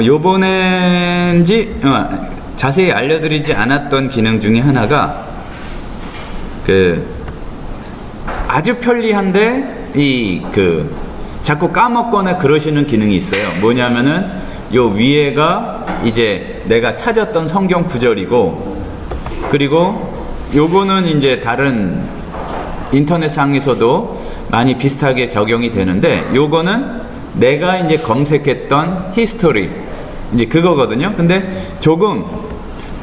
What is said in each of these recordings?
요번엔지 자세히 알려드리지 않았던 기능 중에 하나가 아주 편리한데 자꾸 까먹거나 그러시는 기능이 있어요. 뭐냐면은 요 위에가 이제 내가 찾았던 성경 구절이고, 그리고 요거는 이제 다른 인터넷상에서도 많이 비슷하게 적용이 되는데, 요거는 내가 이제 검색했던 히스토리, 이제 그거거든요. 근데 조금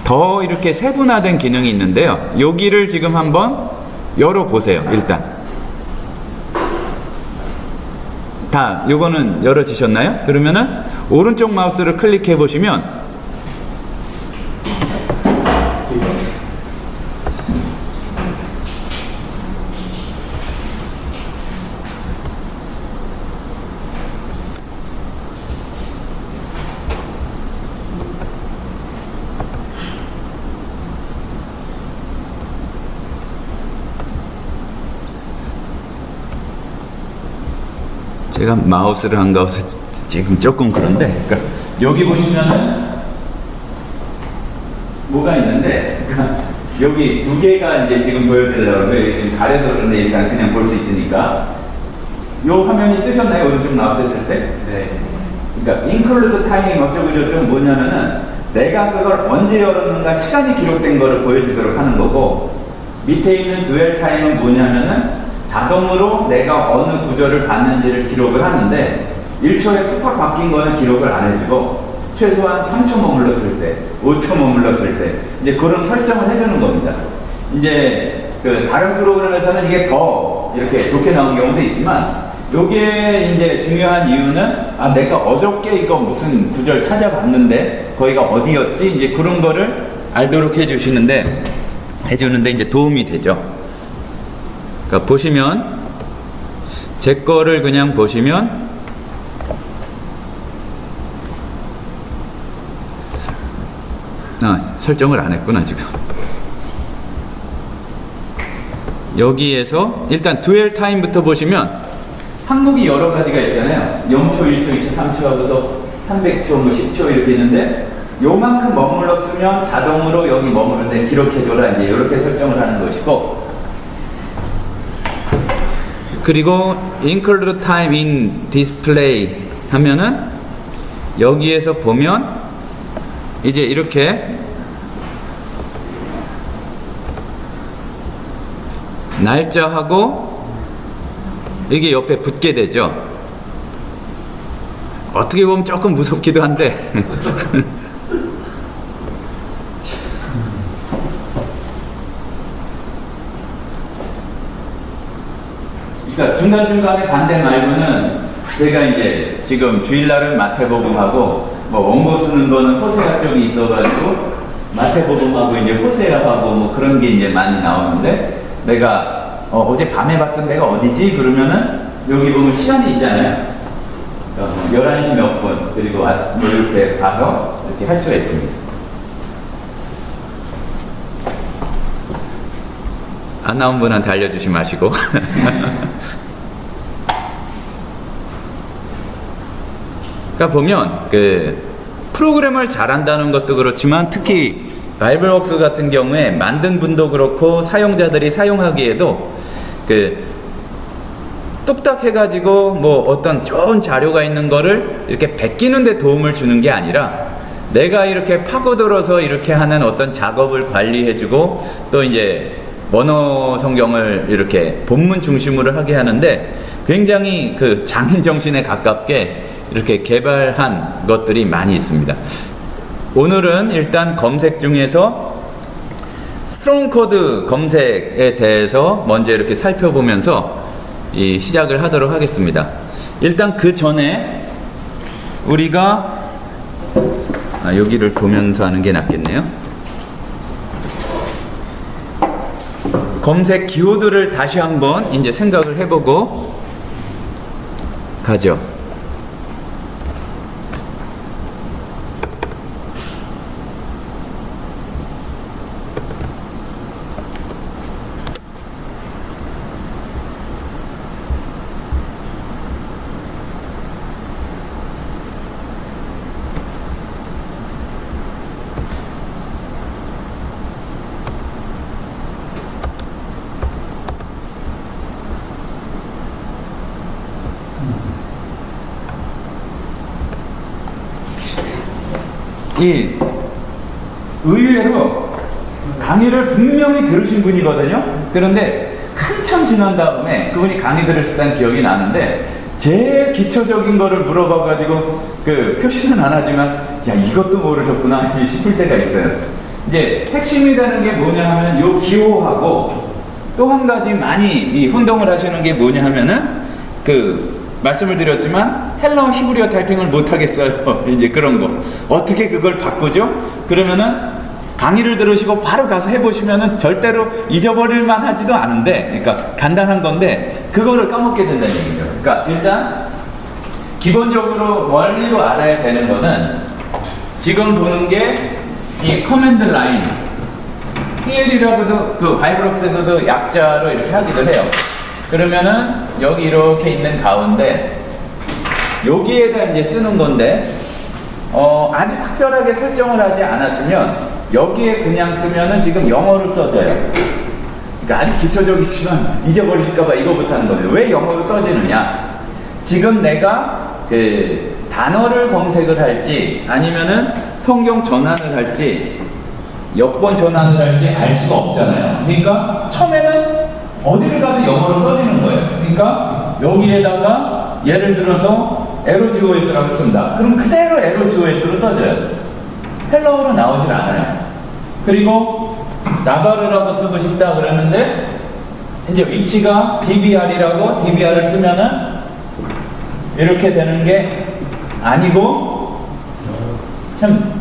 더 이렇게 세분화된 기능이 있는데요. 여기를 지금 한번 열어보세요. 일단 다 요거는 열어지셨나요? 그러면은 오른쪽 마우스를 클릭해 보시면 제가 마우스를 안 가서 지금 조금 그런데, 그러니까 여기 보시면은 뭐가 있는데, 여기 두 개가 이제 지금 보여드리려고 지금 가려서 그런데 일단 그냥 볼 수 있으니까, 요 화면이 뜨셨나요? 오른쪽 마우스 했을 때? 네. 그러니까 include time 어쩌고 저쩌고 뭐냐면은 내가 그걸 언제 열었는가 시간이 기록된 거를 보여주도록 하는 거고, 밑에 있는 dual time은 뭐냐면은 자동으로 내가 어느 구절을 봤는지를 기록을 하는데 1초에 뚝딱 바뀐 거는 기록을 안 해주고 최소한 3초 머물렀을 때, 5초 머물렀을 때 이제 그런 설정을 해주는 겁니다. 이제 다른 프로그램에서는 이게 더 이렇게 좋게 나온 경우도 있지만, 요게 이제 중요한 이유는 내가 어저께 이거 무슨 구절 찾아봤는데 거기가 어디였지, 이제 그런 거를 알도록 해주는데 이제 도움이 되죠. 그러니까 보시면 제 거를 그냥 보시면 설정을 안 했구나 지금. 여기에서 일단 듀얼 타임부터 보시면 항목이 여러 가지가 있잖아요. 0초, 1초, 2초, 3초 하고서 300초, 10초 이렇게 있는데 요만큼 머물렀으면 자동으로 여기 머무르는데 기록해줘라, 이제 이렇게 설정을 하는 것이고, 그리고 include time in display 하면은 여기에서 보면 이제 이렇게 날짜하고 이게 옆에 붙게 되죠. 어떻게 보면 조금 무섭기도 한데 그러니까 중간중간에 반대 말고는 제가 이제 지금 주일날은 마태복음하고 원고 쓰는 거는 호세아 쪽이 있어가지고 마태복음하고 이제 호세아하고 그런 게 이제 많이 나오는데, 내가 어제 밤에 봤던 데가 어디지? 그러면은 여기 보면 시간이 있잖아요. 11시 몇 분, 그리고 이렇게 봐서 이렇게 할 수가 있습니다. 안 나온 분한테 알려주지 마시고 그러니까 보면 프로그램을 잘한다는 것도 그렇지만 특히 바이블웍스 같은 경우에 만든 분도 그렇고 사용자들이 사용하기에도 뚝딱 해가지고 어떤 좋은 자료가 있는 거를 이렇게 베끼는 데 도움을 주는 게 아니라 내가 이렇게 파고들어서 이렇게 하는 어떤 작업을 관리해주고, 또 이제 원어 성경을 이렇게 본문 중심으로 하게 하는데 굉장히 장인 정신에 가깝게 이렇게 개발한 것들이 많이 있습니다. 오늘은 일단 검색 중에서 스트롱 코드 검색에 대해서 먼저 이렇게 살펴보면서 시작을 하도록 하겠습니다. 일단 그 전에 우리가 여기를 보면서 하는 게 낫겠네요. 검색 기호들을 다시 한번 이제 생각을 해보고 가죠. 이 의외로 강의를 분명히 들으신 분이거든요. 그런데 한참 지난 다음에 그분이 강의 들으셨다는 기억이 나는데 제일 기초적인 거를 물어봐가지고 그 표시는 안 하지만 야 이것도 모르셨구나 이제 싶을 때가 있어요. 이제 핵심이 되는 게 뭐냐 하면 요 기호하고 또 한 가지 많이 이 혼동을 하시는 게 뭐냐 하면은 그 말씀을 드렸지만 헬라어 히브리어 타이핑을 못 하겠어요. 이제 그런 거 어떻게 그걸 바꾸죠? 그러면은 강의를 들으시고 바로 가서 해보시면은 절대로 잊어버릴만 하지도 않은데, 그러니까 간단한 건데 그거를 까먹게 된다는 얘기죠. 그러니까 일단 기본적으로 원리로 알아야 되는 거는 지금 보는 게 이 커맨드 라인, CL이라고도 그 바이브럭스에서도 약자로 이렇게 하기도 해요. 그러면은 여기 이렇게 있는 가운데 여기에다 이제 쓰는 건데 아주 특별하게 설정을 하지 않았으면 여기에 그냥 쓰면은 지금 영어로 써져요. 그러니까 아주 기초적이지만 잊어버리실까봐 이거부터 하는 거예요. 왜 영어로 써지느냐? 지금 내가 그 단어를 검색을 할지 아니면은 성경 전환을 할지 역번 전환을 할지 알 수가 없잖아요. 그러니까 처음에는 어디를 가도 영어로 써지는 거예요. 그러니까 여기에다가 예를 들어서 LOGOS라고 쓴다. 그럼 그대로 LOGOS로 써져요. 헬라어로 나오질 않아요. 그리고 나바르라고 쓰고 싶다 그러는데 이제 위치가 DBR이라고 DBR을 쓰면은 이렇게 되는 게 아니고 참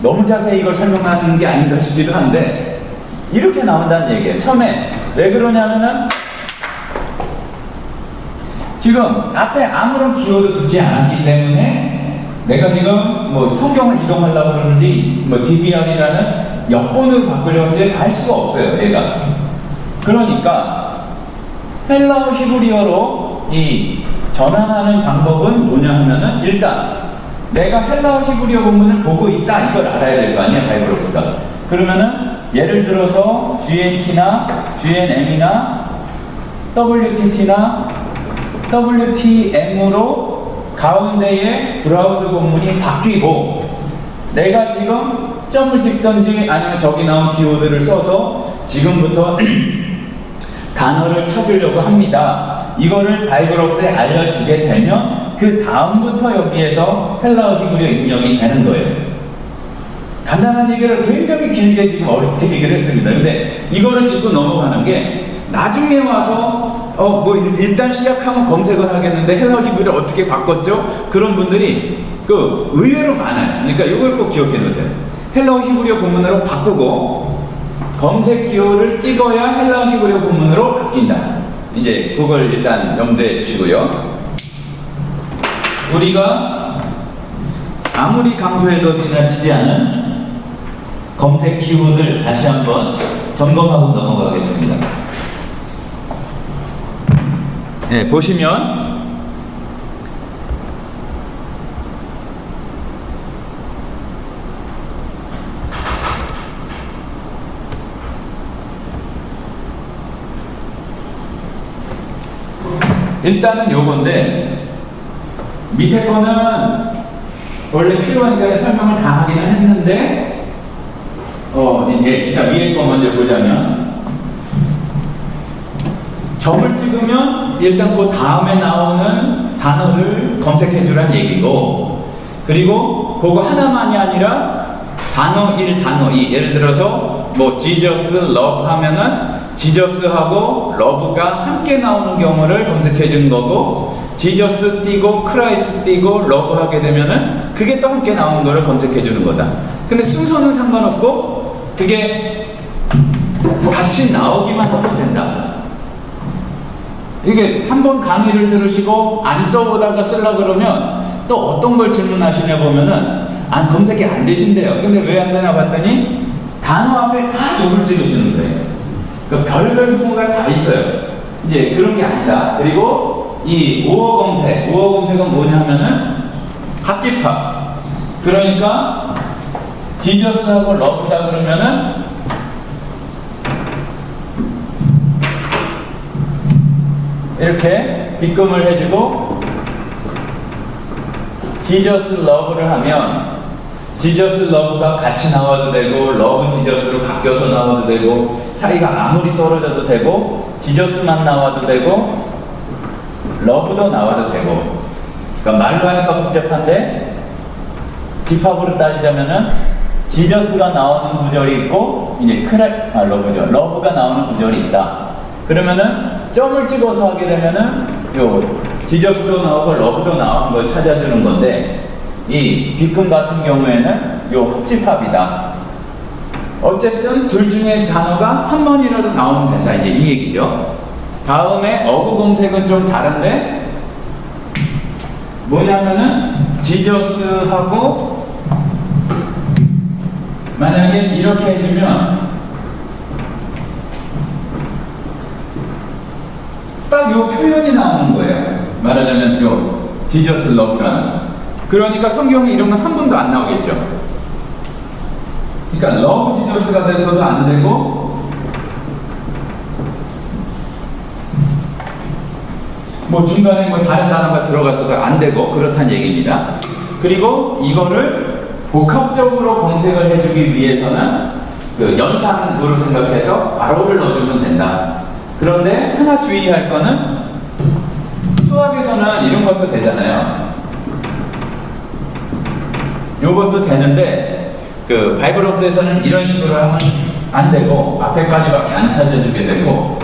너무 자세히 이걸 설명하는 게 아닌가 싶기도 한데 이렇게 나온다는 얘기예요. 처음에 왜 그러냐면은 지금 앞에 아무런 기호도 두지 않았기 때문에 내가 지금 뭐 성경을 이동하려고 그러는지 뭐 DBR이라는 역본으로 바꾸려고 하는데 알 수가 없어요, 얘가. 그러니까 헬라어 히브리어로 이 전환하는 방법은 뭐냐 하면은 일단 내가 헬라어 히브리어 본문을 보고 있다 이걸 알아야 될 거 아니야, 바이브럭스가. 그러면은 예를 들어서 GNT나 GNM이나 WTT나 WTM으로 가운데에 브라우저 본문이 바뀌고 내가 지금 점을 찍든지 아니면 저기 나온 키워드를 써서 지금부터 단어를 찾으려고 합니다. 이거를 바이브럭스에 알려주게 되면 그 다음부터 여기에서 헬라어 히브리어 입력이 되는 거예요. 간단한 얘기를 굉장히 길게 지금 어렵게 얘기를 했습니다. 근데 이거를 짚고 넘어가는 게 나중에 와서 뭐 일단 시작하면 검색을 하겠는데 헬라어 히브리어 어떻게 바꿨죠? 그런 분들이 그 의외로 많아요. 그러니까 이걸 꼭 기억해 놓으세요. 헬라어 히브리어 본문으로 바꾸고 검색 기호를 찍어야 헬라어 히브리어 본문으로 바뀐다. 이제 그걸 일단 염두에 두시고요. 우리가 아무리 강조해도 지나치지 않은 검색 키워드를 다시 한번 점검하고 넘어가겠습니다. 네, 보시면 일단은 요건데 밑에 거는 원래 필요하니까 설명을 다 하기는 했는데 이제 일단 위에 거 먼저 보자면 점을 찍으면 일단 그 다음에 나오는 단어를 검색해 주란 얘기고 그리고 그거 하나만이 아니라 단어 1, 단어 2 예를 들어서 뭐 Jesus, love 하면은 지저스하고 러브가 함께 나오는 경우를 검색해 주는 거고 지저스 띄고 크라이스 띄고 러브 하게 되면은 그게 또 함께 나오는 거를 검색해 주는 거다. 근데 순서는 상관없고 그게 같이 나오기만 하면 된다. 이게 한번 강의를 들으시고 안 써보다가 쓰려고 그러면 또 어떤 걸 질문하시냐 보면은 검색이 안 되신대요. 근데 왜 안 되나 봤더니 단어 앞에 다 점을 찍으시는 거예요. 그 별별 경우가 다 있어요. 이제 그런 게 아니다. 그리고 이 우어 검색은 뭐냐 하면은 합집합. 그러니까 지저스하고 러브다 그러면은 이렇게 빗금을 해주고 지저스 러브를 하면 지저스 러브가 같이 나와도 되고 러브 지저스로 바뀌어서 나와도 되고 사이가 아무리 떨어져도 되고 지저스만 나와도 되고 러브도 나와도 되고. 그러니까 말로 하니까 복잡한데 집합으로 따지자면은 지저스가 나오는 구절이 있고 이제 러브죠. 러브가 나오는 구절이 있다. 그러면은 점을 찍어서 하게 되면은 요 지저스도 나오고 러브도 나오는 걸 찾아주는 건데 이 빗금 같은 경우에는 요 합집합이다. 어쨌든 둘 중에 단어가 한 번이라도 나오면 된다. 이제 이 얘기죠. 다음에 어구 검색은 좀 다른데 뭐냐면은 지저스하고 만약에 이렇게 해주면 딱 요 표현이 나오는 거예요. 말하자면 요 지저스 러브라는. 그러니까 성경에 이런 건 한 번도 안 나오겠죠. 그러니까 러브 지저스가 돼서도 안 되고 뭐 중간에 뭐 다른 단어가 들어가서도 안 되고 그렇다는 얘기입니다. 그리고 이거를 복합적으로 검색을 해주기 위해서는 그 연산으로 생각해서 괄호를 넣어주면 된다. 그런데 하나 주의할 거는 수학에서는 이런 것도 되잖아요. 요것도 되는데 그 바이블업스에서는 이런 식으로 하면 안 되고 앞에까지밖에 안 찾아주게 되고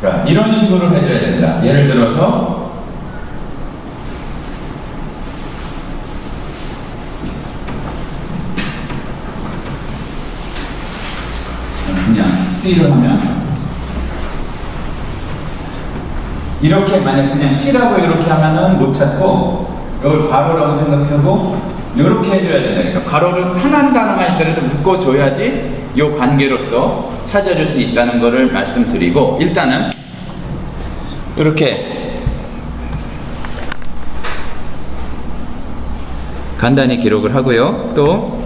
그러니까 이런 식으로 해줘야 된다. 예를 들어서 그냥 C를 하면 이렇게 만약 그냥 C라고 이렇게 하면은 못 찾고 이걸 괄호라고 생각하고 이렇게 해줘야 된다. 그러니까 괄호를 한 단어만 있더라도 묶어줘야지 이 관계로서 찾아줄 수 있다는 것을 말씀드리고 일단은 이렇게 간단히 기록을 하고요. 또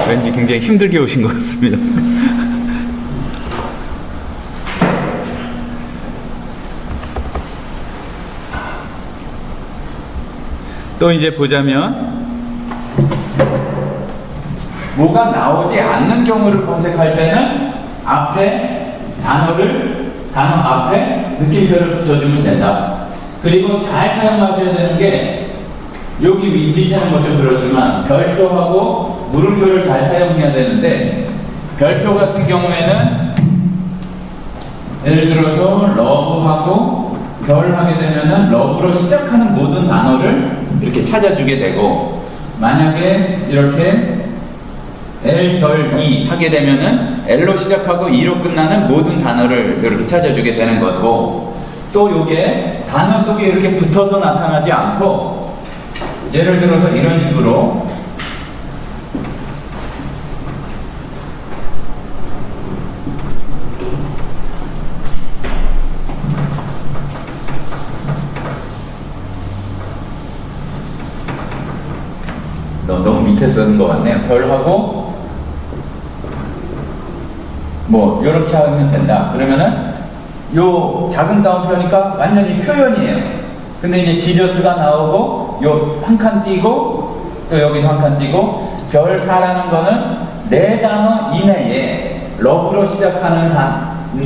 왠지 굉장히 힘들게 오신 것 같습니다. 또 이제 보자면 뭐가 나오지 않는 경우를 검색할 때는 앞에 단어 앞에 느낌표를 붙여주면 된다. 그리고 잘 사용하셔야 되는 게 여기 밑에는 뭐 좀 그렇지만 별표하고 물음표를 잘 사용해야 되는데 별표 같은 경우에는 예를 들어서 러브하고 별 하게 되면은 러브로 시작하는 모든 단어를 이렇게 찾아주게 되고 만약에 이렇게 L 별 E 하게 되면은 L로 시작하고 E로 끝나는 모든 단어를 이렇게 찾아주게 되는 거고 또 요게 단어 속에 이렇게 붙어서 나타나지 않고 예를 들어서 이런 식으로 너무 밑에 쓰는 것 같네요. 별하고 뭐 이렇게 하면 된다. 그러면은 요 작은 따옴표니까 완전히 표현이에요. 근데 이제 지저스가 나오고 요 한 칸 띄고 또 여기도 한 칸 띄고 별 4라는 거는 네 단어 이내에 러브로 시작하는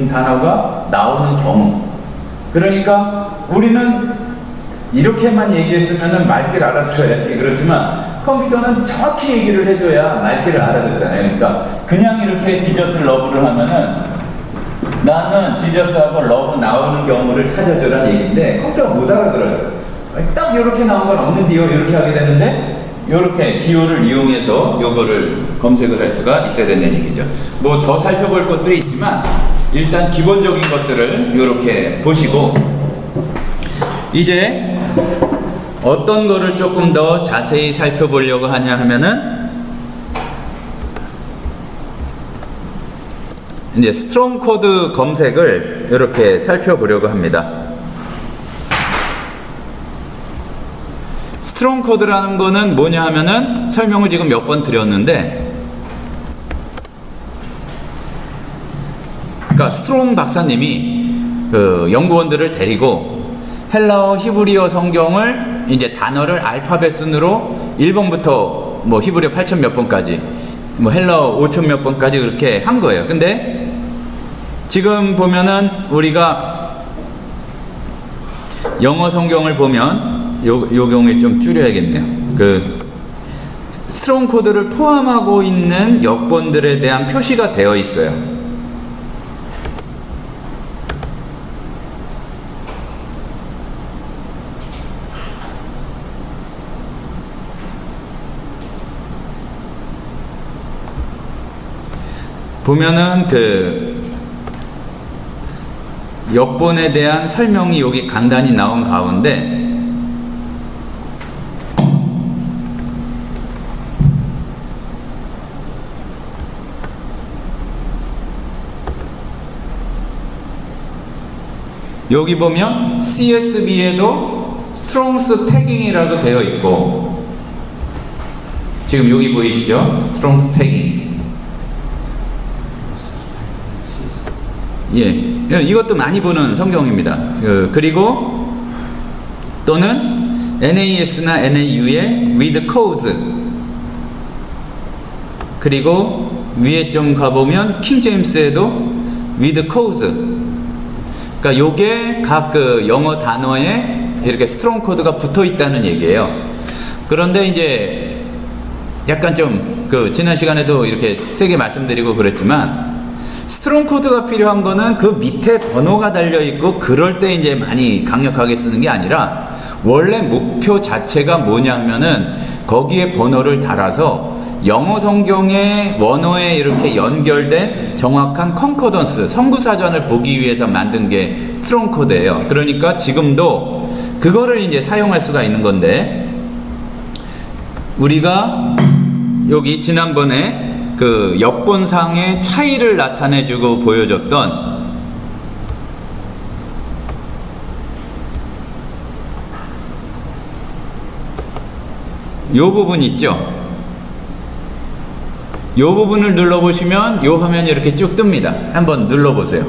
단어가 나오는 경우. 그러니까 우리는 이렇게만 얘기했으면은 말귀를 알아들어야지. 그렇지만 컴퓨터는 정확히 얘기를 해줘야 말귀를 알아듣잖아요. 그러니까 그냥 이렇게 지저스 러브를 하면은 나는 지저스하고 러브 나오는 경우를 찾아줘라는 얘기인데 컴퓨터가 못 알아들어요. 딱 이렇게 나온 건 없는데요. 이렇게 하게 되는데 이렇게 기호를 이용해서 요거를 검색을 할 수가 있어야 되는 얘기죠. 뭐 더 살펴볼 것들이 있지만 일단 기본적인 것들을 이렇게 보시고 이제 어떤 거를 조금 더 자세히 살펴보려고 하냐 하면은 이제 스트롱 코드 검색을 이렇게 살펴보려고 합니다. 스트롱 코드라는 거는 뭐냐 하면은 설명을 지금 몇 번 드렸는데, 그러니까 스트롱 박사님이 그 연구원들을 데리고 헬라어 히브리어 성경을 이제 단어를 알파벳 순으로 1번부터 뭐 히브리어 8천 몇 번까지, 뭐 헬라어 5천 몇 번까지 그렇게 한 거예요. 근데 지금 보면은 우리가 영어 성경을 보면 요 경우에 좀 줄여야겠네요. 그 스트롱 코드를 포함하고 있는 역본들에 대한 표시가 되어 있어요. 보면은 그 역본에 대한 설명이 여기 간단히 나온 가운데, 여기 보면 CSB에도 스트롱스 태깅이라고 되어 있고, 지금 여기 보이시죠? 스트롱스 태깅. 예, 이것도 많이 보는 성경입니다. 그리고 또는 NAS나 NAU의 with cause, 그리고 위에 좀 가보면 킹 제임스에도 with cause. 그러니까 요게 각 그 영어 단어에 이렇게 스트롱 코드가 붙어 있다는 얘기예요. 그런데 이제 약간 좀 그 지난 시간에도 이렇게 세게 말씀드리고 그랬지만, 스트롱 코드가 필요한 거는 그 밑에 번호가 달려 있고 그럴 때 이제 많이 강력하게 쓰는 게 아니라, 원래 목표 자체가 뭐냐 하면은 거기에 번호를 달아서 영어 성경의 원어에 이렇게 연결된 정확한 컨코던스, 성구사전을 보기 위해서 만든 게 스트롱 코드예요. 그러니까 지금도 그거를 이제 사용할 수가 있는 건데, 우리가 여기 지난번에 그 역본상의 차이를 나타내주고 보여줬던 요 부분 있죠? 요 부분을 눌러보시면 요 화면이 이렇게 쭉 뜹니다. 한번 눌러보세요.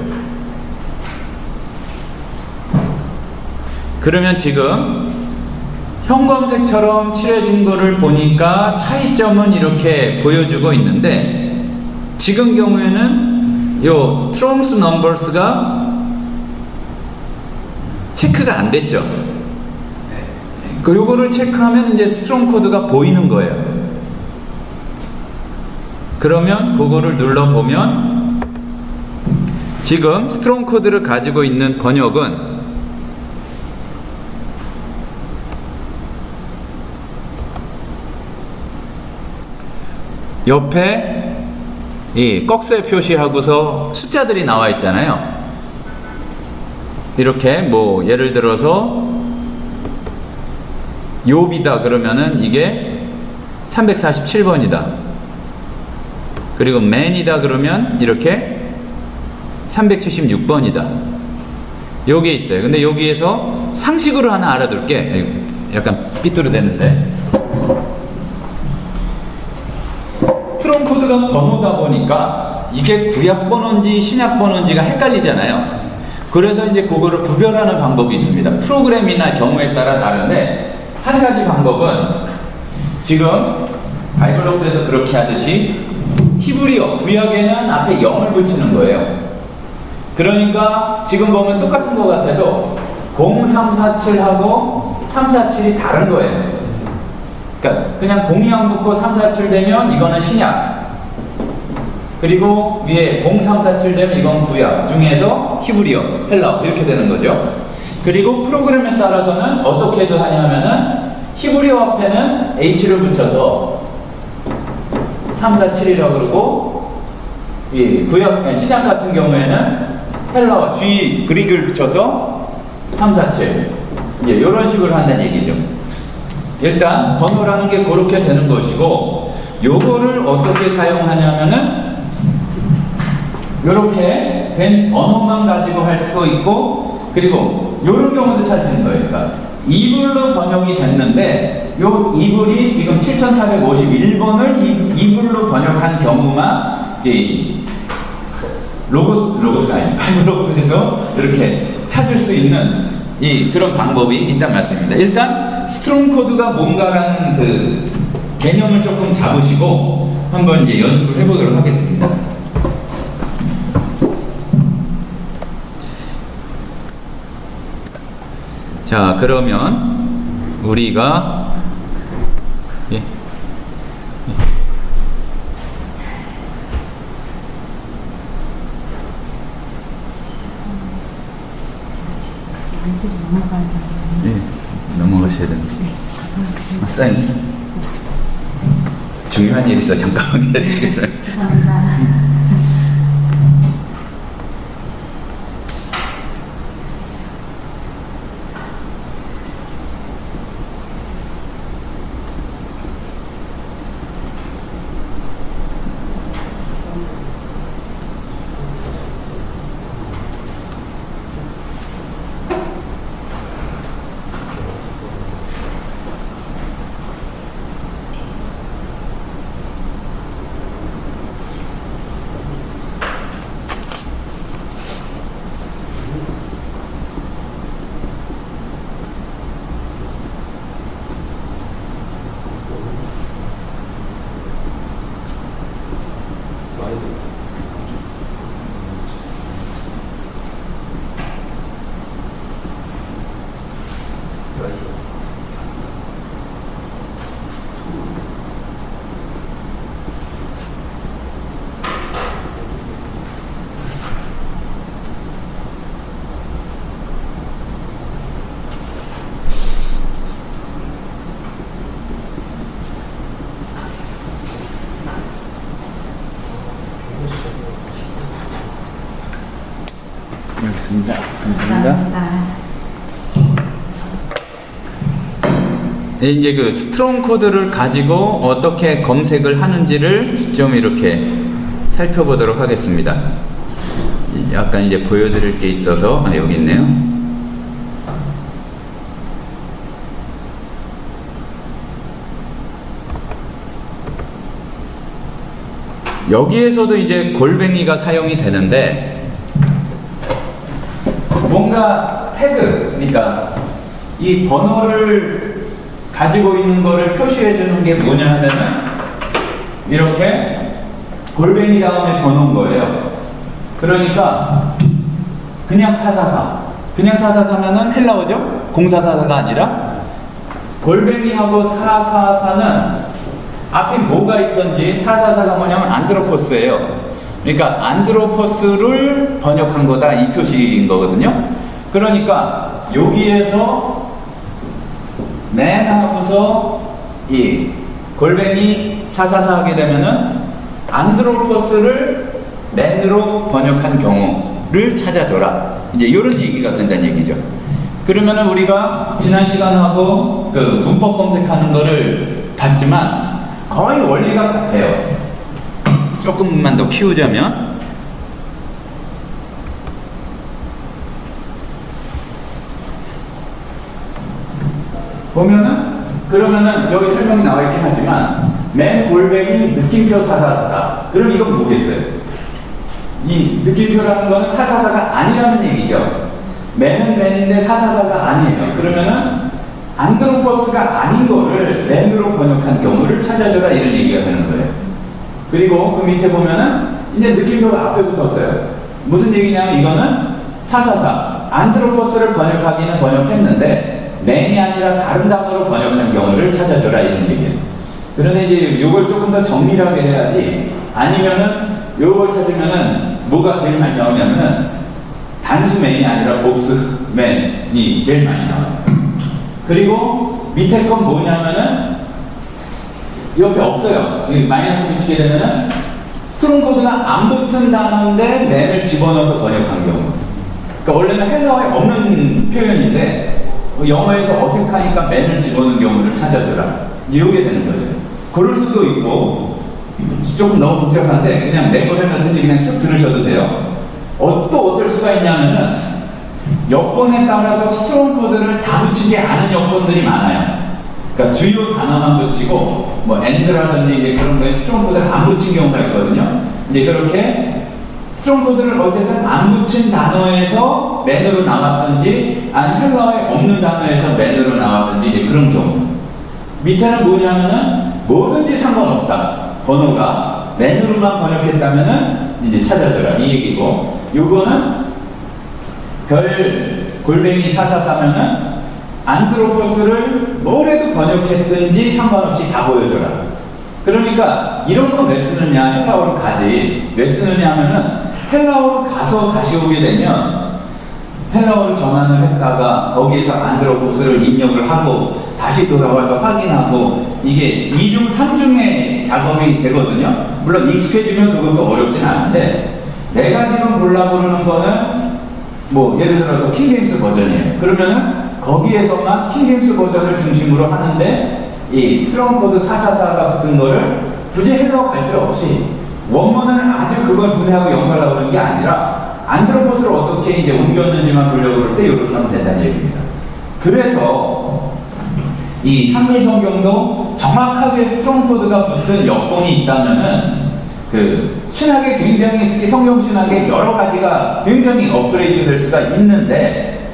그러면 지금 형광색처럼 칠해진 거를 보니까 차이점은 이렇게 보여주고 있는데, 지금 경우에는 요 스트롱스 넘버스가 체크가 안 됐죠. 요거를 체크하면 이제 스트롱 코드가 보이는 거예요. 그러면 그거를 눌러보면 지금 스트롱 코드를 가지고 있는 번역은 옆에 이 꺽쇠 표시하고서 숫자들이 나와 있잖아요. 이렇게 뭐 예를 들어서 욥이다 그러면은 이게 347번이다. 그리고 man이다 그러면 이렇게 376번이다. 여기에 있어요. 근데 여기에서 상식으로 하나 알아둘게. 약간 삐뚤어졌는데, 스트롱 코드가 번호다 보니까 이게 구약 번호인지 신약 번호인지가 헷갈리잖아요. 그래서 이제 그거를 구별하는 방법이 있습니다. 프로그램이나 경우에 따라 다른데, 한 가지 방법은 지금 바이블록스에서 그렇게 하듯이 히브리어 구약에는 앞에 0을 붙이는 거예요. 그러니까 지금 보면 똑같은 것 같아도 0347하고 347이 다른 거예요. 그러니까 그냥 0이 안 붙고 347 되면 이거는 신약, 그리고 위에 0347 되면 이건 구약 중에서 히브리어, 헬라어 이렇게 되는 거죠. 그리고 프로그램에 따라서는 어떻게 하냐면은 히브리어 앞에는 H를 붙여서 347이라고 그러고, 이 구약, 신약 같은 경우에는 헬라어 G 그릭을 붙여서 347, 이제 이런 식으로 한다는 얘기죠. 일단 번호라는 게 그렇게 되는 것이고, 요거를 어떻게 사용하냐면은 요렇게 된 번호만 가지고 할 수도 있고, 그리고 요런 경우도 찾으시는 거예요. 그러니까 이불로 번역이 됐는데 요 이불이 지금 7451번을 이불로 번역한 경우만 이 로고스가 아닌 파이브록스에서 이렇게 찾을 수 있는 그런 방법이 있단 말씀입니다. 일단 스트롱 코드가 뭔가라는 그 개념을 조금 잡으시고 한번 이제 연습을 해보도록 하겠습니다. 자, 그러면 우리가 넘어가셔야 됩니다. 사인 중요한 일 있어. 잠깐만 기다리시겠어요? 감사합니다. 알겠습니다. 감사합니다. 이제 그 스트롱 코드를 가지고 어떻게 검색을 하는지를 좀 이렇게 살펴보도록 하겠습니다. 약간 이제 보여드릴 게 있어서 여기 있네요. 여기에서도 이제 골뱅이가 사용이 되는데 뭔가 태그, 그러니까 이 번호를 가지고 있는 거를 표시해 주는 게 뭐냐 하면은 이렇게 골뱅이 다음에 번호인 거예요. 그러니까 그냥 444. 그냥 444면은 헬라어죠? 0444가 아니라 골뱅이하고 444는 앞에 뭐가 있던지 444가 뭐냐면 안드로포스예요. 그러니까 안드로포스를 번역한 거다 이 표시인 거거든요. 그러니까 여기에서 맨하고서 이 골뱅이 444 하게 되면은 안드로포스를 맨으로 번역한 경우를 찾아줘라. 이제 이런 얘기가 된다는 얘기죠. 그러면은 우리가 지난 시간하고 그 문법 검색하는 거를 봤지만 거의 원리가 같아요. 조금만 더 키우자면 보면은 그러면은 여기 설명이 나와 있긴 하지만 맨 골뱅이 느낌표 444다. 그럼 이건 뭐겠어요? 이 느낌표라는 거는 444가 아니라는 얘기죠. 맨은 맨인데 444가 아니에요. 그러면은 안드로포스가 아닌 거를 맨으로 번역한 경우를 찾아줘라 이런 얘기가 되는 거예요. 그리고 그 밑에 보면은 이제 느낌표가 앞에 붙었어요. 무슨 얘기냐면 이거는 444 안드로포스를 번역하기는 번역했는데 맨이 아니라 다른 단어로 번역한 경우를 찾아줘라 이런 얘기예요. 그런데 이제 이걸 조금 더 정밀하게 해야지 아니면은 이걸 찾으면은 뭐가 제일 많이 나오냐면은 단수 맨이 아니라 복수 맨이 제일 많이 나와요. 그리고 밑에 건 뭐냐면은 옆에 없어요. 마이너스 붙이게 되면은 스트롱 코드가 안 붙은 단어인데 맨을 집어넣어서 번역한 경우. 그러니까 원래는 헬라어에 없는 표현인데 영어에서 어색하니까 맨을 집어넣은 경우를 찾아줘라. 이렇게 되는 거죠. 그럴 수도 있고 조금 너무 복잡한데 그냥 내보내면서 그냥 쓱 들으셔도 돼요. 또 어떨 수가 있냐면은 여건에 따라서 스트롱 코드를 다 붙이지 않은 여건들이 많아요. 그러니까 주요 단어만 붙이고 뭐 and라든지 이제 그런 거에 스트롱 코드를 안 붙인 경우가 있거든요. 이제 그렇게 스트롱 코드를 어쨌든 안 붙인 단어에서 맨으로 나왔든지 아니면 헬라어에 없는 단어에서 맨으로 나왔든지 이제 그런 경우. 밑에는 뭐냐면은 뭐든지 상관없다. 번호가 맨으로만 번역했다면은 이제 찾아줘라 이 얘기고, 요거는 별 골뱅이 444면은 안드로포스를 뭐래도 번역했든지 상관없이 다 보여줘라. 그러니까 이런 거 왜 쓰느냐, 헬라어로 가지. 왜 쓰느냐 하면은 헬라어로 가서 다시 오게 되면 헬라어를 전환을 했다가 거기에서 안드로포스를 입력을 하고 다시 돌아와서 확인하고 이게 이중 삼중의 작업이 되거든요. 물론 익숙해지면 그것도 어렵진 않은데, 내가 지금 보려고 그러는 거는 뭐 예를 들어서 킹제임스 버전이에요. 그러면은 거기에서만 킹제임스 버전을 중심으로 하는데 이 스트롱 코드 444가 붙은 거를 굳이 헬라어 갈 필요 없이 원문을 아주 그걸 분해하고 연결하고 그러는 게 아니라 안드로포스를 어떻게 이제 옮겼는지만 보려고 그럴 때 이렇게 하면 된다는 얘기입니다. 그래서 이 한글 성경도 정확하게 스트롱 코드가 붙은 역본이 있다면은 그 신학에 굉장히, 특히 성경 신학에 여러 가지가 굉장히 업그레이드 될 수가 있는데,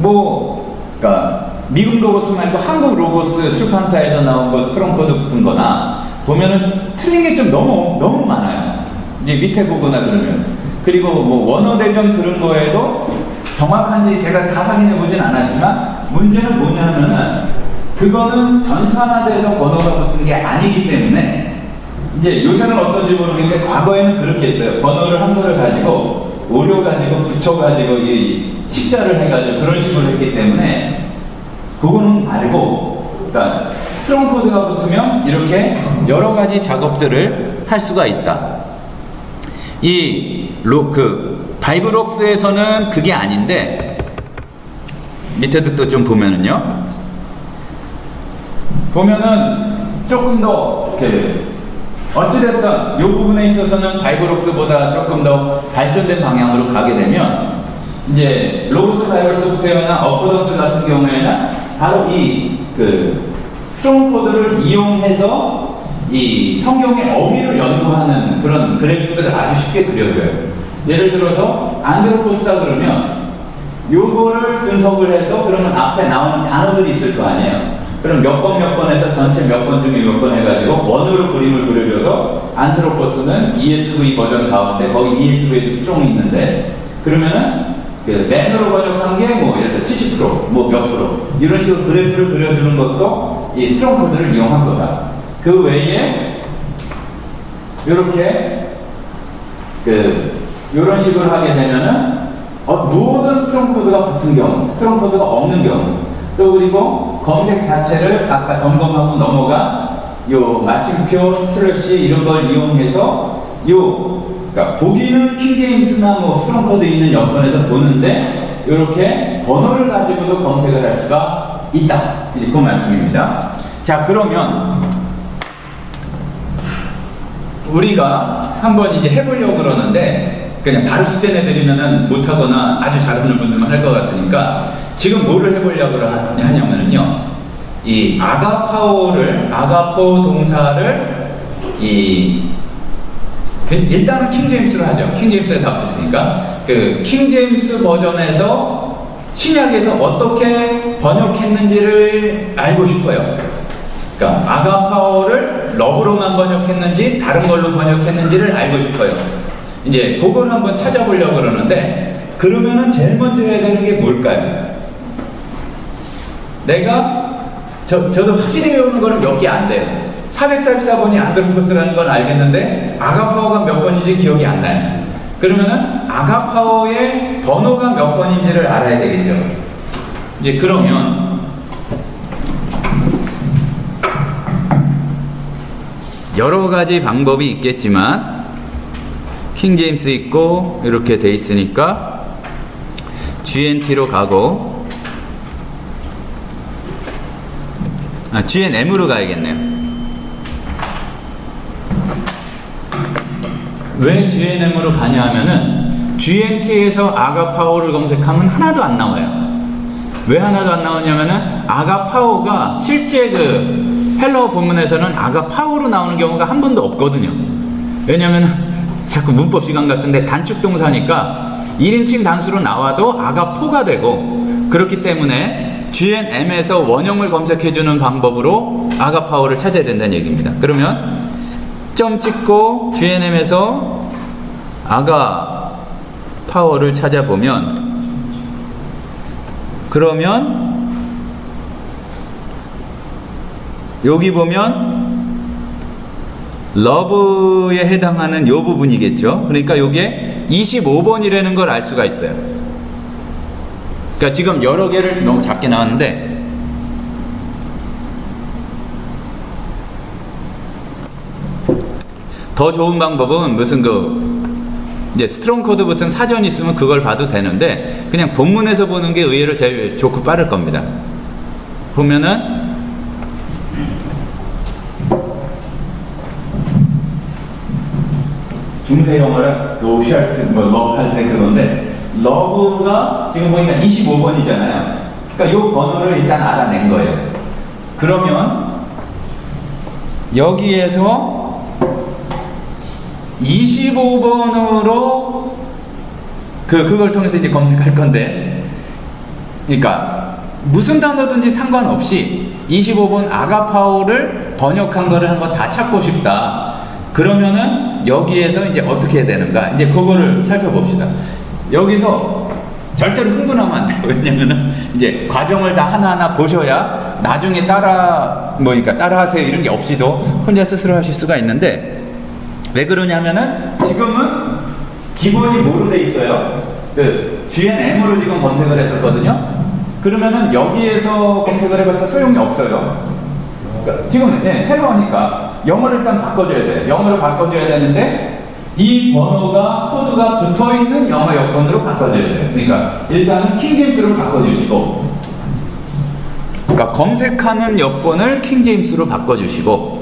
그러니까 미국 로고스 말고 한국 로고스 출판사에서 나온 거 스트롱 코드 붙은 거나 보면은 틀린 게 좀 너무 많아요. 이제 밑에 보거나 그러면. 그리고 뭐 원어대전 그런 거에도 정확한지 제가 다 확인해 보진 않았지만, 문제는 뭐냐면은 그거는 전산화돼서 번호가 붙은 게 아니기 때문에, 이제 요새는 어떤지 모르겠는데 과거에는 그렇게 했어요. 번호를 한 거를 가지고 오려가지고 붙여가지고 이 식자를 해가지고 그런 식으로 했기 때문에 그거는 말고, 그러니까 스트롱 코드가 붙으면 이렇게 여러 가지 작업들을 할 수가 있다. 바이블웍스에서는 그게 아닌데, 밑에도 또 좀 보면은요, 보면은 조금 더 이렇게 어찌됐든 이 부분에 있어서는 바이블웍스보다 조금 더 발전된 방향으로 가게 되면, 이제 로고스 바이블 소프트웨어나 어코던스 같은 경우에는 바로 이 스트롱 코드를 이용해서 이 성경의 어휘를 연구하는 그런 그래프들을 아주 쉽게 그려줘요. 예를 들어서 안드로포스다 그러면 요거를 분석을 해서 그러면 앞에 나오는 단어들이 있을 거 아니에요. 그럼 몇 번 해서 전체 몇 번 중에 몇 번 해가지고 원으로 그림을 그려줘서 안드로포스는 ESV 버전 가운데 거기 ESV에도 스트롱이 있는데, 그러면은 그 맨으로 번역한 게 뭐 예를 들어서 70% 뭐 몇 프로 이런 식으로 그래프를 그려주는 것도 이 스트롱 코드를 이용한 거다. 그 외에 이렇게 이런 식으로 하게 되면은 모든 스트롱 코드가 붙은 경우, 스트롱 코드가 없는 경우, 또 그리고 검색 자체를 아까 점검하고 넘어가 요 마침표 슬래시 이런 걸 이용해서 그러니까 보기는 킹제임스나 뭐 스트롱 코드 있는 여건에서 보는데 이렇게 번호를 가지고도 검색을 할 수가 있다. 이제 그 말씀입니다. 자, 그러면 우리가 한번 이제 해보려고 그러는데 그냥 바로 숙제 내드리면은 못하거나 아주 잘하는 분들만 할 것 같으니까 지금 뭐를 해보려고 하냐면은요, 이 아가포 동사를 일단은 킹제임스로 하죠. 킹제임스에 다 붙었으니까 그 킹제임스 버전에서 신약에서 어떻게 번역했는지를 알고 싶어요. 그러니까 아가파오를 러브로만 번역했는지 다른 걸로 번역했는지를 알고 싶어요. 이제 그걸 한번 찾아보려고 그러는데, 그러면은 제일 먼저 해야 되는 게 뭘까요? 저도 확실히 외우는 거는 몇 개 안 돼요. 444번이 안드로포스라는 건 알겠는데 아가파오가 몇 번인지 기억이 안 나요. 그러면은 아가파오의 번호가 몇 번인지를 알아야 되겠죠. 이제 그러면 여러 가지 방법이 있겠지만 킹제임스 있고 이렇게 돼 있으니까 GNT로 가고, GNM으로 가야겠네요. 왜 GNM으로 가냐 하면은 GNT에서 아가파오를 검색하면 하나도 안 나와요. 왜 하나도 안 나오냐면은 아가파오가 실제 그 헬러 본문에서는 아가파오로 나오는 경우가 한 번도 없거든요. 왜냐면은 자꾸 문법 시간 같은데 단축 동사니까 1인칭 단수로 나와도 아가포가 되고, 그렇기 때문에 GNM에서 원형을 검색해주는 방법으로 아가파오를 찾아야 된다는 얘기입니다. 그러면 점 찍고 GNM에서 아가파오를 찾아보면, 그러면 여기 보면 러브에 해당하는 요 부분이겠죠. 그러니까 요게 25번이라는 걸 알 수가 있어요. 그러니까 지금 여러 개를 너무 작게 나왔는데, 더 좋은 방법은 무슨 이제 스트롱 코드 같은 사전이 있으면 그걸 봐도 되는데, 그냥 본문에서 보는 게 의외로 제일 좋고 빠를 겁니다. 보면은 중세 영어를 로샬트 러브 할 때 그건데, 러브가 지금 보니까 25번이잖아요. 그러니까 이 번호를 일단 알아낸 거예요. 그러면 여기에서 25번으로 그걸 통해서 이제 검색할 건데, 그러니까 무슨 단어든지 상관없이 25번 아가파오를 번역한 거를 한번 다 찾고 싶다. 그러면은 여기에서 이제 어떻게 해야 되는가, 이제 그거를 살펴봅시다. 여기서 절대로 흥분하면 안 돼요. 왜냐면은 이제 과정을 다 하나하나 보셔야 나중에 그러니까 따라하세요 이런 게 없이도 혼자 스스로 하실 수가 있는데, 왜 그러냐면은 지금은 기본이 뭐로 돼 있어요? 그 GNM으로 지금 검색을 했었거든요. 그러면은 여기에서 검색을 해봤자 소용이 없어요. 그러니까 지금 헬로우니까 영어를 일단 바꿔줘야 돼요. 영어로 바꿔줘야 되는데, 이 번호가 코드가 붙어있는 영어 여건으로 바꿔줘야 돼요. 그러니까 일단은 킹제임스로 바꿔주시고, 그러니까 검색하는 여건을 킹제임스로 바꿔주시고,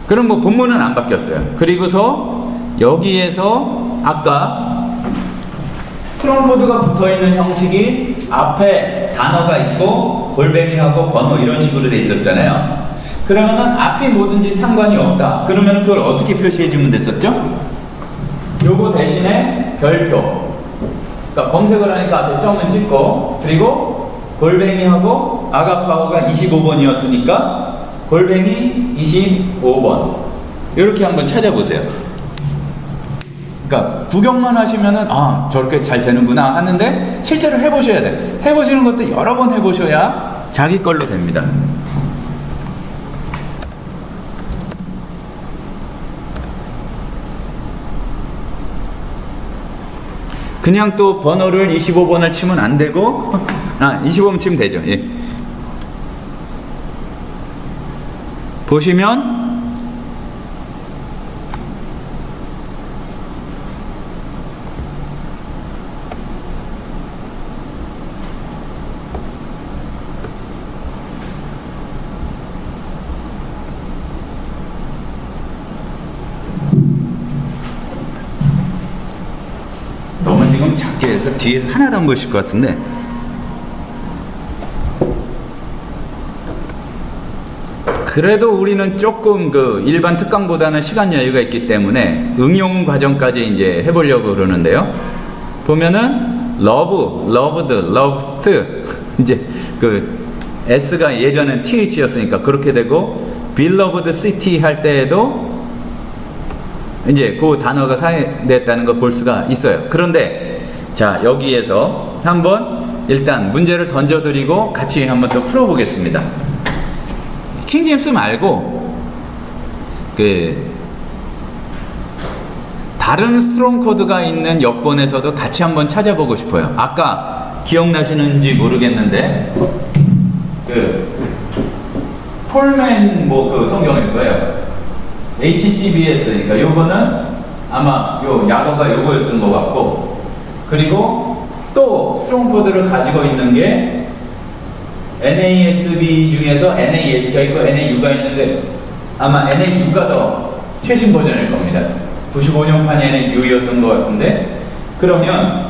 그럼 뭐 본문은 안 바뀌었어요. 그리고서 여기에서 아까 스트롱 코드가 붙어있는 형식이 앞에 단어가 있고 골뱅이하고 번호 이런 식으로 돼 있었잖아요. 그러면은 앞이 뭐든지 상관이 없다. 그러면 그걸 어떻게 표시해 주면 됐었죠? 요거 대신에 별표. 그러니까 검색을 하니까 앞에 점을 찍고, 그리고 골뱅이하고 아가파오가 25번이었으니까 골뱅이 25번 이렇게 한번 찾아보세요. 그러니까 구경만 하시면은 저렇게 잘 되는구나 하는데, 실제로 해보셔야 돼. 해보시는 것도 여러 번 해보셔야 자기 걸로 됩니다. 그냥 또 번호를 25번을 치면 안 되고 25번 치면 되죠. 예. 보시면 너무 지금 작게 해서 뒤에서 하나도 안 보실 것 같은데, 그래도 우리는 조금 일반 특강보다는 시간 여유가 있기 때문에 응용 과정까지 이제 해보려고 그러는데요. 보면은 loved, loved 이제 S가 예전엔 TH였으니까 그렇게 되고, beloved city 할 때에도 이제 그 단어가 사용됐다는 걸 볼 수가 있어요. 그런데 자, 여기에서 한번 일단 문제를 던져드리고 같이 한번 더 풀어보겠습니다. 킹제임스 말고 다른 스트롱 코드가 있는 여권에서도 같이 한번 찾아보고 싶어요. 아까 기억나시는지 모르겠는데 폴맨 성경일 거예요. HCBS, 그러니까 요거는 아마 요 약어가 요거였던 것 같고, 그리고 또 스트롱 코드를 가지고 있는 게 NASB 중에서 NAS가 있고 NAU가 있는데, 아마 NAU가 더 최신 버전일 겁니다. 95년판이 NAU였던 것 같은데, 그러면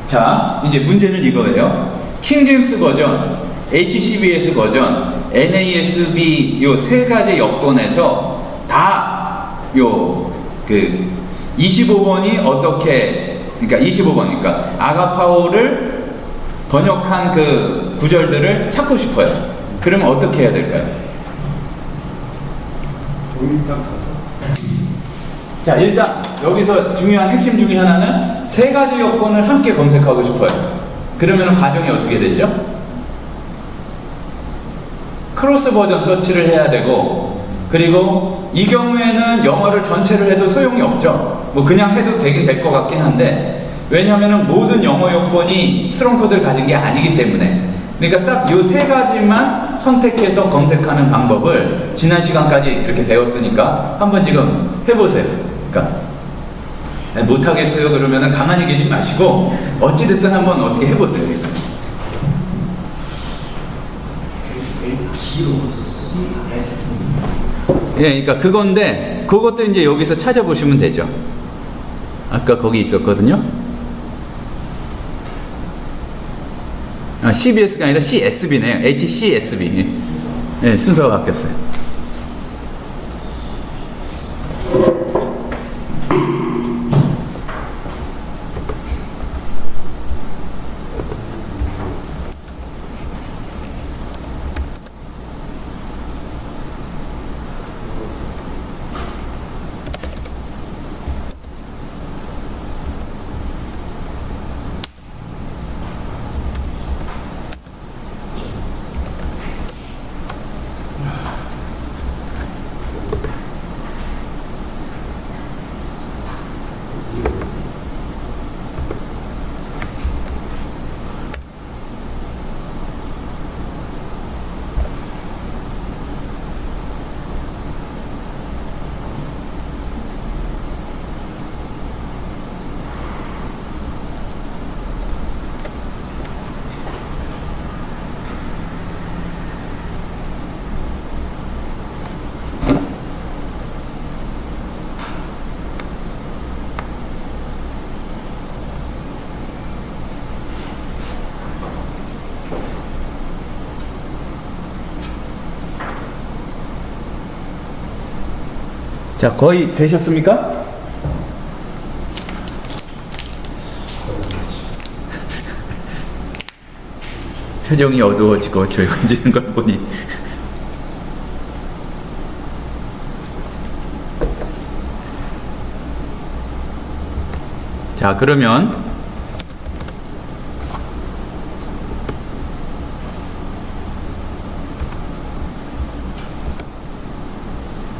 자 이제 문제는 이거예요. 킹제임스 버전, HCBS 버전, NASB 요 세 가지 여건에서 다 요 그 25번이 어떻게, 그러니까 25번이니까 아가파오를 번역한 그 구절들을 찾고 싶어요. 그러면 어떻게 해야 될까요? 자, 일단 여기서 중요한 핵심 중에 하나는 세 가지 여건을 함께 검색하고 싶어요. 그러면 과정이 어떻게 되죠? 크로스 버전 서치를 해야 되고, 그리고 이 경우에는 영어를 전체를 해도 소용이 없죠. 뭐 그냥 해도 되긴 될 것 같긴 한데, 왜냐하면 모든 영어 여건이 스트롱 코드를 가진 게 아니기 때문에. 그러니까 딱 요 세 가지만 선택해서 검색하는 방법을 지난 시간까지 이렇게 배웠으니까 한번 지금 해보세요. 그러니까 못하겠어요 그러면은 가만히 계지 마시고 어찌됐든 한번 어떻게 해보세요. 예, 그러니까 그건데 그것도 이제 여기서 찾아보시면 되죠. 아까 거기 있었거든요. CBS가 아니라 CSB네요. HCSB. 네, 순서가 바뀌었어요. 자, 거의 되셨습니까? 표정이 어두워지고 조용해지는 걸 보니 자, 그러면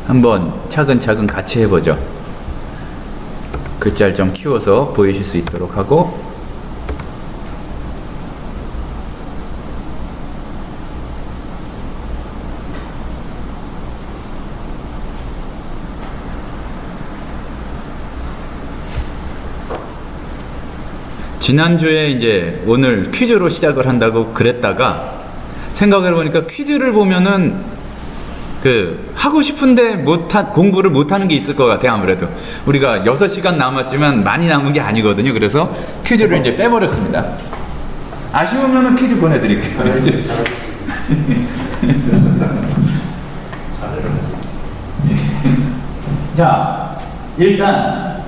한번 차근차근 같이 해보죠. 글자를 좀 키워서 보이실 수 있도록 하고, 지난주에 이제 오늘 퀴즈로 시작을 한다고 그랬다가 생각을 해보니까 퀴즈를 보면은 하고 싶은데 공부를 못하는 게 있을 것 같아요. 아무래도 우리가 6시간 남았지만 많이 남은 게 아니거든요. 그래서 퀴즈를 이제 빼버렸습니다. 아쉬우면 퀴즈 보내드릴게요. 자, 일단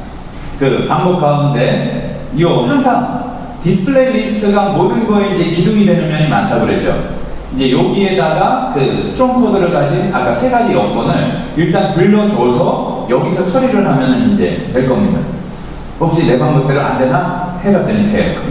방법 가운데 항상 디스플레이 리스트가 모든 거에 이제 기둥이 되는 면이 많다고 그랬죠. 이제 여기에다가 스트롱 코드를 가진 아까 세 가지 여건을 일단 불러줘서 여기서 처리를 하면 이제 될 겁니다. 혹시 내 방법대로 안 되나? 해봤더니 돼요.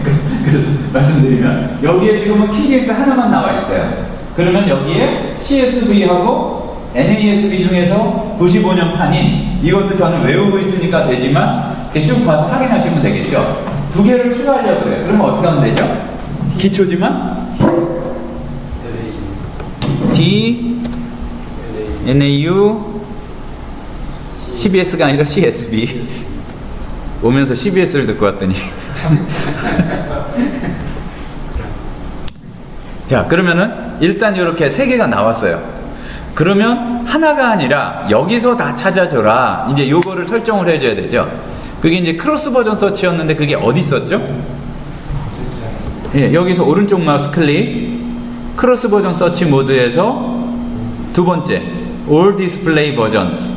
그래서 말씀드리면 여기에 지금은 킹제임스 하나만 나와 있어요. 그러면 여기에 CSV하고 NASB 중에서 95년 판인 이것도 저는 외우고 있으니까 되지만 이렇게 쭉 봐서 확인하시면 되겠죠. 두 개를 추가하려고 그래요. 그러면 어떻게 하면 되죠? 기초지만 D, NAU, CBS가 아니라 CSB. 오면서 CBS를 듣고 왔더니. 자, 그러면은 일단 이렇게 세 개가 나왔어요. 그러면 하나가 아니라 여기서 다 찾아줘라. 이제 요거를 설정을 해줘야 되죠. 그게 이제 크로스 버전 서치였는데 그게 어디 있었죠? 예, 여기서 오른쪽 마우스 클릭, 크로스 버전 서치 모드에서 두 번째 All Display Versions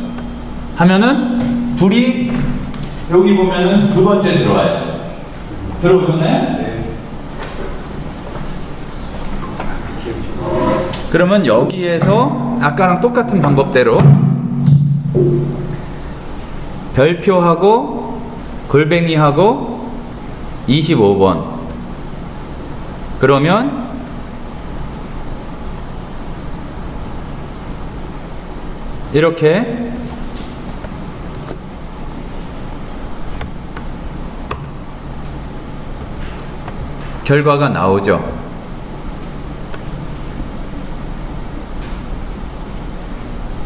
하면은 불이 여기 보면은 두 번째 들어와요. 들어오셨나요? 그러면 여기에서 아까랑 똑같은 방법대로 별표하고 골뱅이하고 25번 그러면 이렇게 결과가 나오죠.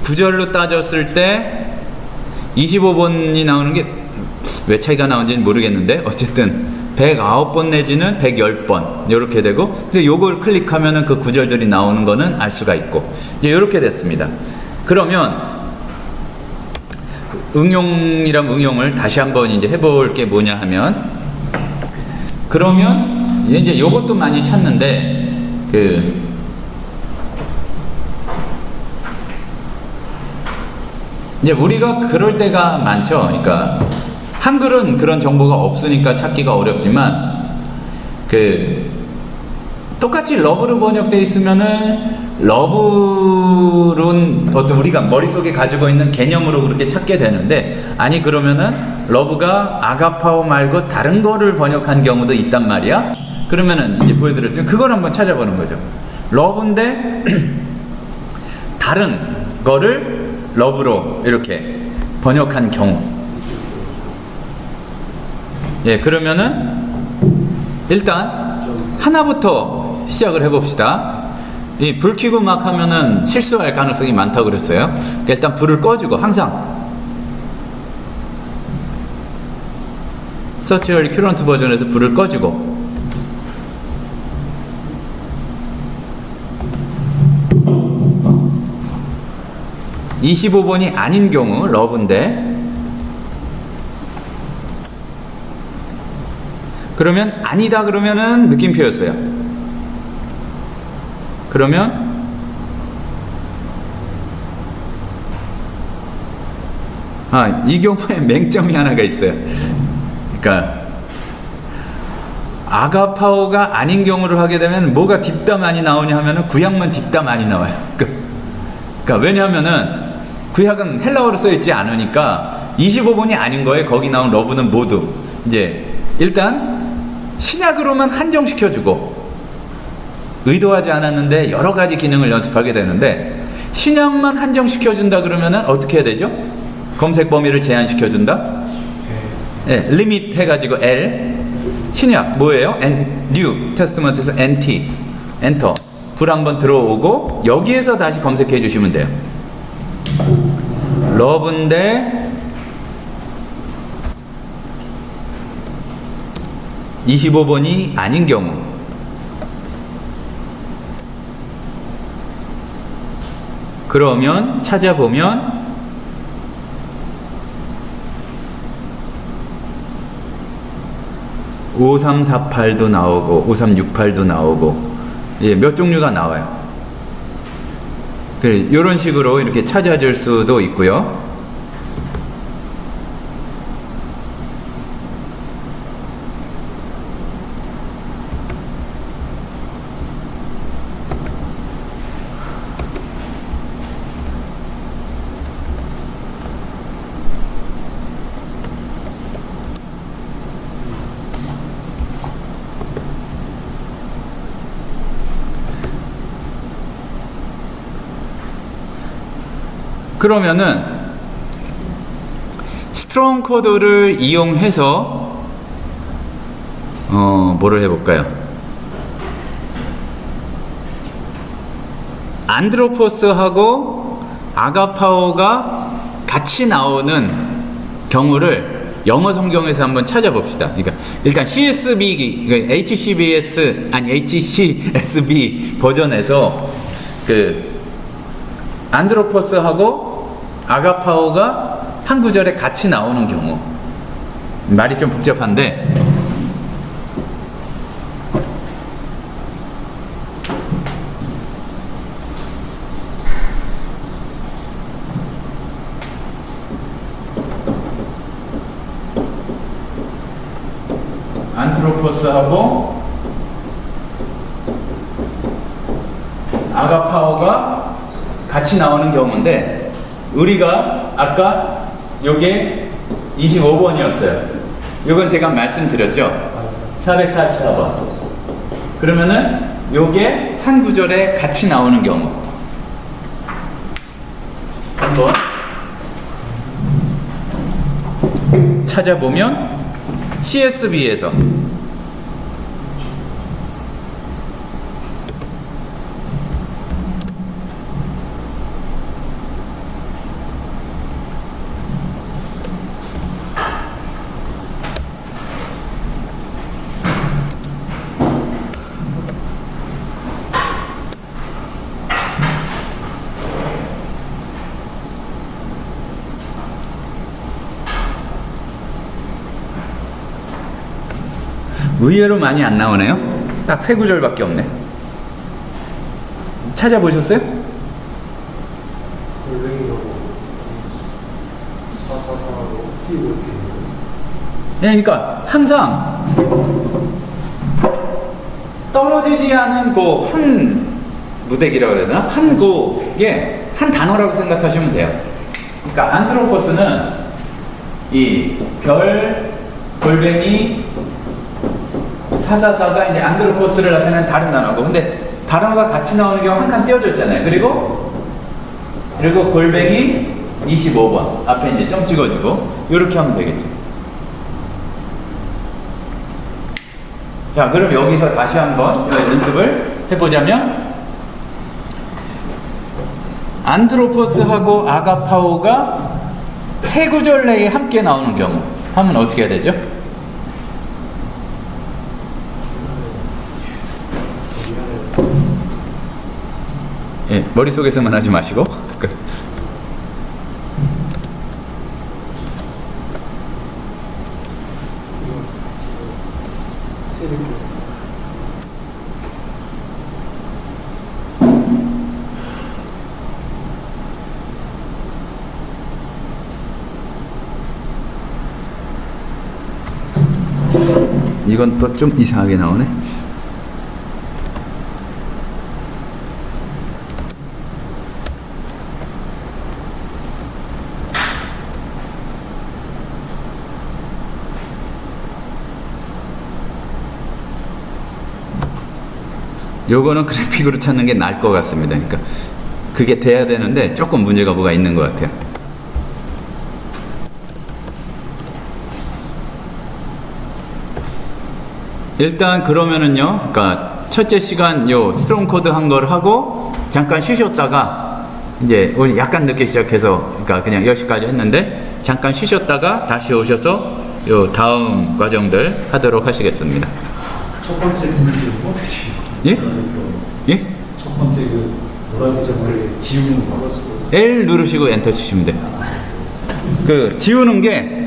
구절로 따졌을 때 25번이 나오는 게 왜 차이가 나오는지는 모르겠는데 어쨌든 109번 내지는 110번 이렇게 되고 근데 요걸 클릭하면은 그 구절들이 나오는 거는 알 수가 있고 이제 이렇게 됐습니다. 그러면 응용을 다시 한번 이제 해볼 게 뭐냐 하면 그러면 이제 요것도 많이 찾는데 이제 우리가 그럴 때가 많죠. 그러니까 한글은 그런 정보가 없으니까 찾기가 어렵지만 똑같이 러브로 번역되어 있으면은 러브는 어떤 우리가 머릿속에 가지고 있는 개념으로 그렇게 찾게 되는데 아니 그러면은 러브가 아가파오 말고 다른 거를 번역한 경우도 있단 말이야. 그러면은 이제 보여드렸죠. 그걸 한번 찾아보는 거죠. 러브인데 다른 거를 러브로 이렇게 번역한 경우. 예, 그러면은 일단 하나부터 시작을 해봅시다. 이 불 켜고 막 하면은 실수할 가능성이 많다고 그랬어요. 일단 불을 꺼주고 항상 서치 얼리 큐런트 버전에서 불을 꺼주고 25번이 아닌 경우 러브인데 그러면 아니다 그러면은 느낌표였어요. 그러면 이 경우에 맹점이 하나가 있어요. 그러니까 아가파오가 아닌 경우를 하게 되면 뭐가 딥다 많이 나오냐 하면은 구약만 딥다 많이 나와요. 그러니까 왜냐하면은 구약은 헬라어로 써있지 않으니까 25번이 아닌 거에 거기 나온 러브는 모두 이제 일단 신약으로만 한정시켜주고 의도하지 않았는데 여러 가지 기능을 연습하게 되는데 신약만 한정시켜준다 그러면은 어떻게 해야 되죠? 검색 범위를 제한시켜준다? 네, 리밋 해가지고 L 신약 뭐예요? New 테스트먼트에서 NT 엔터 불 한번 들어오고 여기에서 다시 검색해 주시면 돼요. 러브인데 25번이 아닌 경우 그러면 찾아보면 5348도 나오고 5368도 나오고 예, 몇 종류가 나와요. 이런 식으로 이렇게 찾아줄 수도 있고요. 그러면은 스트롱 코드를 이용해서 뭐를 해볼까요? 안드로포스하고 아가파오가 같이 나오는 경우를 영어 성경에서 한번 찾아봅시다. 그러니까 일단 CSB, 그러니까 HCSB 버전에서 안드로포스하고 아가파오가 한 구절에 같이 나오는 경우 말이 좀 복잡한데 안트로포스하고 아가파오가 같이 나오는 경우인데 우리가 아까 요게 25번이었어요. 요건 제가 말씀드렸죠. 444번. 그러면은 요게 한 구절에 같이 나오는 경우 한번 찾아보면 CSB에서 의외로 많이 안 나오네요. 딱 세 구절밖에 없네. 찾아보셨어요? 그러니까 항상 떨어지지 않은 그 한 무대기라고 해야 되나? 한 곡에 한 단어라고 생각하시면 돼요. 그러니까 안트로포스는 이 별, 골뱅이, 444가 이제 안드로포스를 나타내는 다른 단어고, 근데 단어가 같이 나오는 경우 한 칸 띄워져 있잖아요. 그리고 골뱅이 25번 앞에 이제 점 찍어주고 이렇게 하면 되겠죠. 자, 그럼 여기서 다시 한번 연습을 해보자면 안드로포스하고 아가파오가 세 구절 내에 함께 나오는 경우 하면 어떻게 해야 되죠? 예, 머릿속에서만 하지 마시고 이건 또 좀 이상하게 나오네. 요거는 그래픽으로 찾는 게 나을 것 같습니다. 그러니까 그게 돼야 되는데 조금 문제가 뭐가 있는 것 같아요. 일단 그러면은요, 그러니까 첫째 시간 요 스트롱 코드 한 걸 하고 잠깐 쉬셨다가 이제 오늘 약간 늦게 시작해서 그러니까 그냥 10시까지 했는데 잠깐 쉬셨다가 다시 오셔서 요 다음 과정들 하도록 하시겠습니다. 첫 번째 불을 지우고 예? 예? 첫 번째 그 노란색 점을 지우는 거 L 누르시고 엔터 치시면 돼요. 그 지우는 게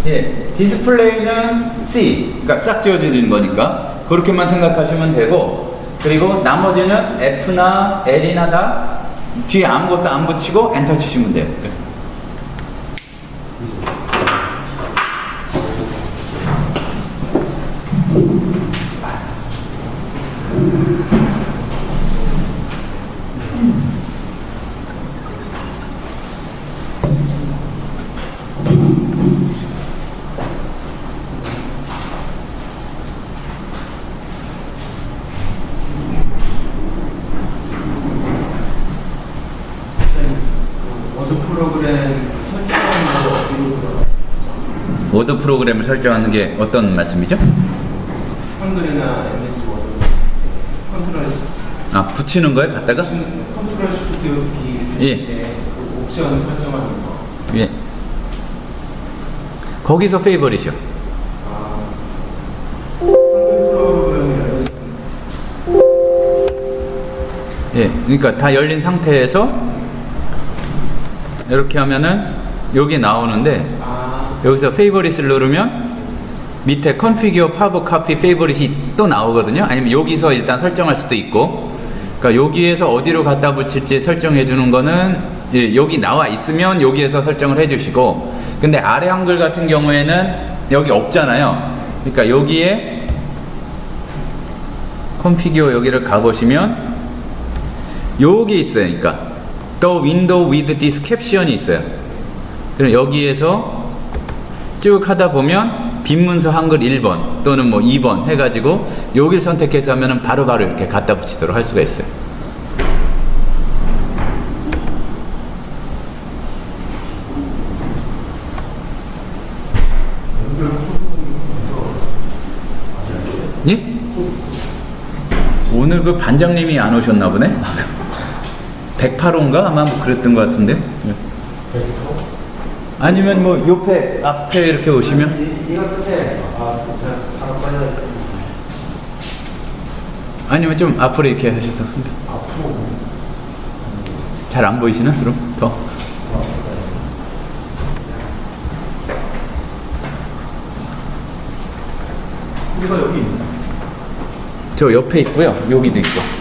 예, 디스플레이는 C, 그러니까 싹 지워지는 거니까 그렇게만 생각하시면 되고, 그리고 나머지는 F나 L이나 다 뒤에 아무것도 안 붙이고 엔터 치시면 돼요. 워드 프로그램을 설정하는 게 어떤 말씀이죠? 한글이나 MS 워드 컨트롤 아, 붙이는 거에 갖다가? 컨트롤 시프트 B 예. 때 옵션 설정하는 거. 예. 거기서 페이버릿이요. 한글 프로그램을 열어서 예. 그러니까 다 열린 상태에서 이렇게 하면은 여기 나오는데 여기서 페이버릿을 누르면 밑에 configure pub copy favorite이 또 나오거든요. 아니면 여기서 일단 설정할 수도 있고, 그러니까 여기에서 어디로 갖다 붙일지 설정해 주는 거는 여기 나와 있으면 여기에서 설정을 해 주시고, 근데 아래 한글 같은 경우에는 여기 없잖아요. 그러니까 여기에 configure 여기를 가보시면 여기 있어요. 그러니까 the window with this caption이 있어요. 그럼 여기에서 쭉 하다 보면 빈 문서 한글 1번 또는 뭐 2번 해가지고 여기를 선택해서 하면은 바로바로 이렇게 갖다 붙이도록 할 수가 있어요. 예? 오늘 그 반장님이 안 오셨나 보네? 108호인가? 아마 뭐 그랬던 것 같은데. 아니면 뭐 옆에 앞에 이렇게 오시면 이거 쓸때 바로 빠져있어요. 아니면 좀 앞으로 이렇게 하셔서 앞으로 잘 안 보이시나? 그럼 더 이거 여기 있네. 저 옆에 있고요. 여기도 있고.